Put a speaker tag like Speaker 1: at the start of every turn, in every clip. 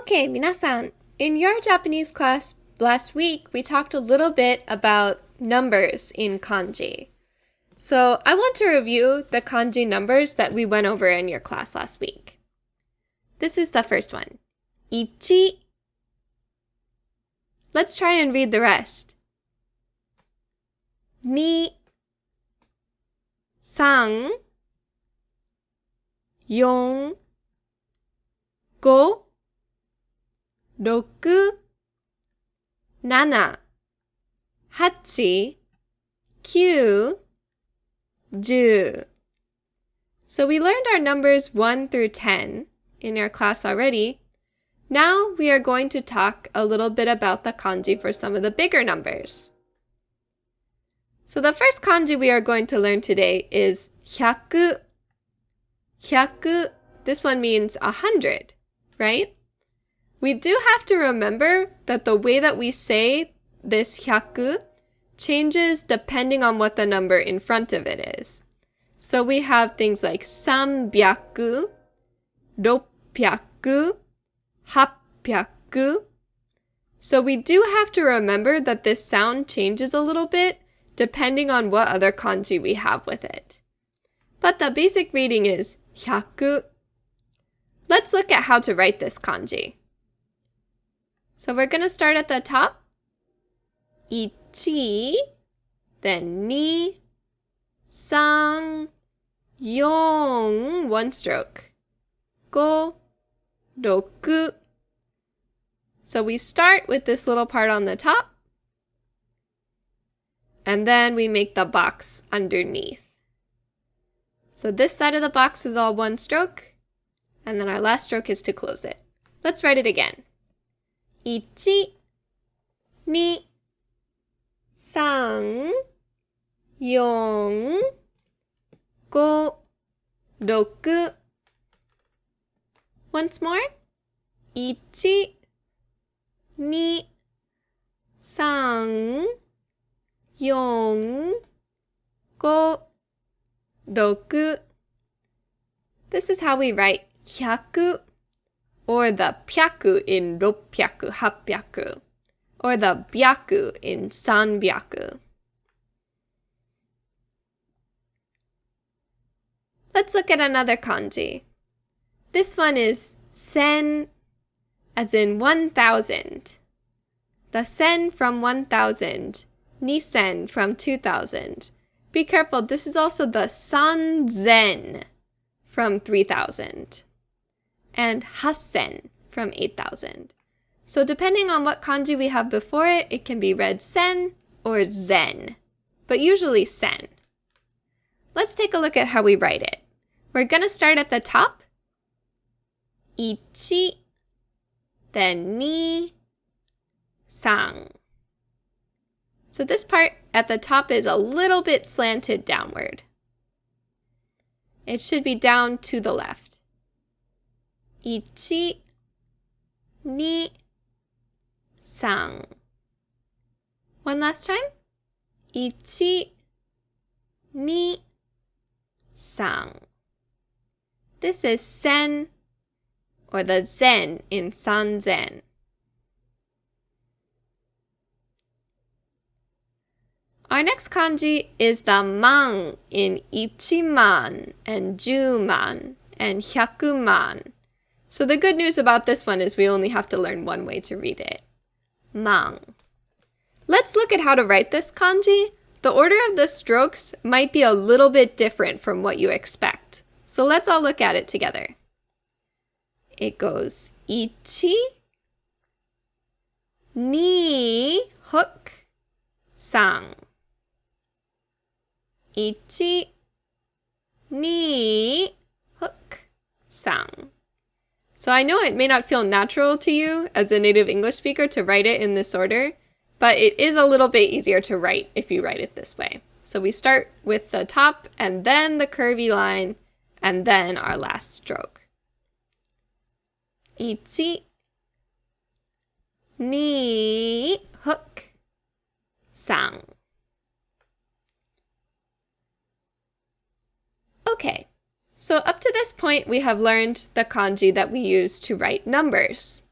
Speaker 1: Okay, 皆さん, in your Japanese class last week, we talked a little bit about numbers in kanji. So I want to review the kanji numbers that we went over in your class last week. This is the first one. Ichi. Let's try and read the rest. Ni. San. Yon. Go. 6、7、8、9、10. So we learned our numbers 1 through 10 in our class already. Now we are going to talk a little bit about the kanji for some of the bigger numbers. So the first kanji we are going to learn today is hyaku. Hyaku, this one means 100, right? We do have to remember that the way that we say this hyaku changes depending on what the number in front of it is. So we have things like 300, 600, 800. So we do have to remember that this sound changes a little bit depending on what other kanji we have with it. But the basic reading is hyaku. Let's look at how to write this kanji. So we're going to start at the top. Ichi, then ni, san, yon, one stroke. Go, roku. So we start with this little part on the top. And then we make the box underneath. So this side of the box is all one stroke. And then our last stroke is to close it. Let's write it again. 1、2、3、4、5、6. Once more. 1、2、3、4、5、6. This is how we write 100. Or the pyaku in 600, 800. Or the byaku in 300. Let's look at another kanji. This one is sen, as in 1,000. The sen from 1,000, nisen from 2,000. Be careful, this is also the sanzen from 3,000. And hassen from 8,000. So depending on what kanji we have before it, it can be read sen or zen, but usually sen. Let's take a look at how we write it. We're going to start at the top. Ichi, then ni, san. So this part at the top is a little bit slanted downward. It should be down to the left. 1、2、3. One last time. 1、2、3. This is sen, or the zen in sanzen. Our next kanji is the mang in ichiman and juman and hyakuman. So the good news about this one is we only have to learn one way to read it. Mang. Let's look at how to write this kanji. The order of the strokes might be a little bit different from what you expect. So let's all look at it together. It goes ichi, ni, hook, san. Ichi, ni, hook, san. So I know it may not feel natural to you as a native English speaker to write it in this order, but it is a little bit easier to write if you write it this way. So we start with the top and then the curvy line and then our last stroke. Ichi, ni, hook, san. Okay. So up to this point, we have learned the kanji that we use to write numbers.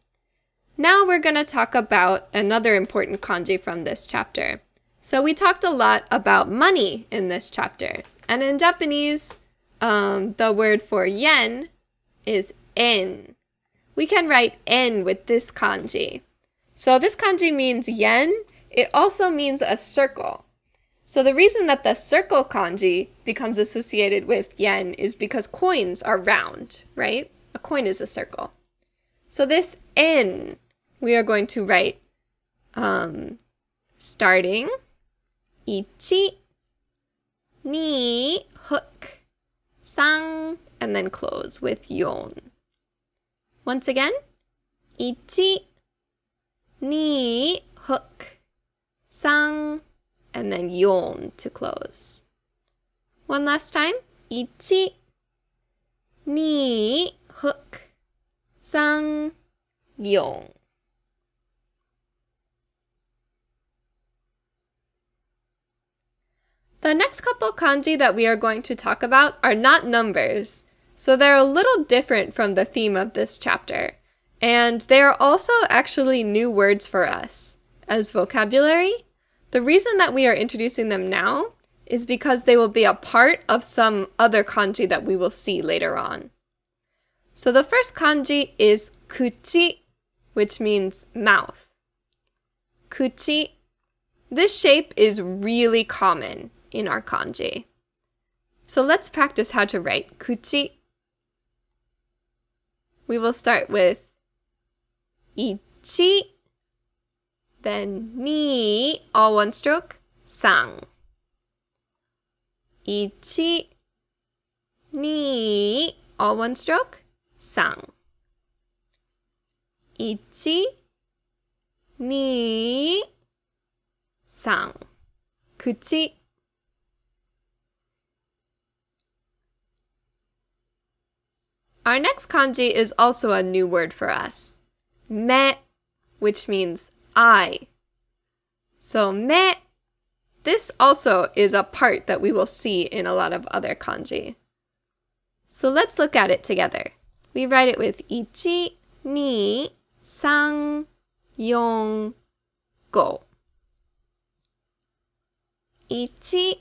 Speaker 1: Now we're going to talk about another important kanji from this chapter. So we talked a lot about money in this chapter. And in Japanese, the word for yen is en. We can write en with this kanji. So this kanji means yen. It also means a circle. So the reason that the circle kanji becomes associated with yen is because coins are round, right? A coin is a circle. So this en, we are going to write starting 1, 2, hook, 3, and then close with yon. Once again, 1, 2, hook, 3, and then yon to close. One last time, 1, 2, hook, 3, yon. The next couple kanji that we are going to talk about are not numbers, so they're a little different from the theme of this chapter, and they are also actually new words for us as vocabulary. The reason that we are introducing them now is because they will be a part of some other kanji that we will see later on. So the first kanji is kuchi, which means mouth. Kuchi. This shape is really common in our kanji. So let's practice how to write kuchi. We will start with 1, then 2, all one stroke, 3. 1, 2, all one stroke, 3. 1, 2, 3. Kuchi. Our next kanji is also a new word for us. Me, which means eye. So me, this also is a part that we will see in a lot of other kanji. So let's look at it together. We write it with 1, 2, 3, 4, 5. 1, 2,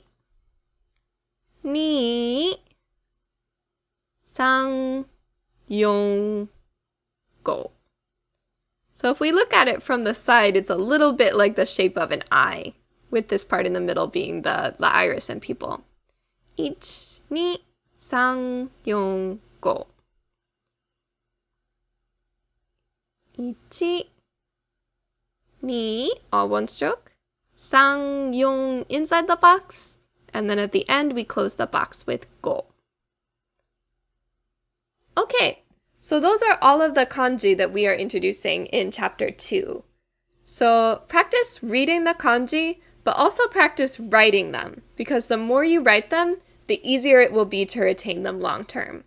Speaker 1: 3, 4, 5. So if we look at it from the side, it's a little bit like the shape of an eye, with this part in the middle being the iris and pupil. 1, 2, 3, 4, 5. 1, 2, all one stroke. 3, 4 inside the box. And then at the end, we close the box with 5. Okay, so those are all of the kanji that we are introducing in chapter 2. So practice reading the kanji, but also practice writing them, because the more you write them, the easier it will be to retain them long term.